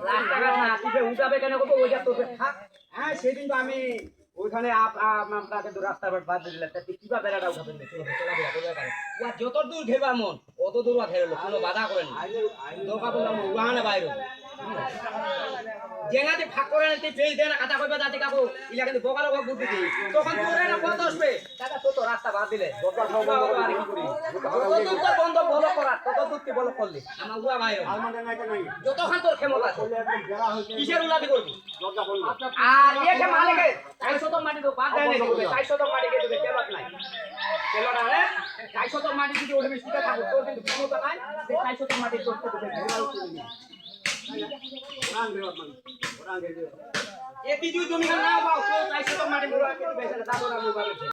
রাস্তাঘাট না তুই উঠাবে কেন করবো ওইটা তোকে থাক। হ্যাঁ সেদিন তো আমি ওইখানে আপনাকে তো রাস্তা বাদ দিলে কিবা বেড়াটা উঠাবেন যত দূর ঘেরবা মন অত দূর ঘেরলো কোনো বাধা করেন দরকার পড়লে উড়ানে বাইরে জেঙ্গাতে ফাঁক করে নিতে পেজ দেয় না কথা কইবা যাতে কাকু ইলা কিন্তু বকালো বক বুদ্ধি দিই তখন তোরে না কত আসবে দাদা তো রাস্তা বাদ দিলে বন্ধ বল করা তত দূর কি বল করলি আমার উড়া বাইরে যতক্ষণ তোর ক্ষমতা কিসের উলাদি করবি আর একে মালিকে 400 মাটি তো বাদ দেয় না 400 মাটি কে দেবে কেলত নাই কেলত আরে 400 মাটি যদি ওরে মিষ্টিটা থাকো তোর কিন্তু ক্ষমতা নাই 400 মাটি তোর তো দেবে ঘোরাও চলে এ কি জমি না পাও 400 মাটি ঘোরা কে বেচারা দাদরা আমি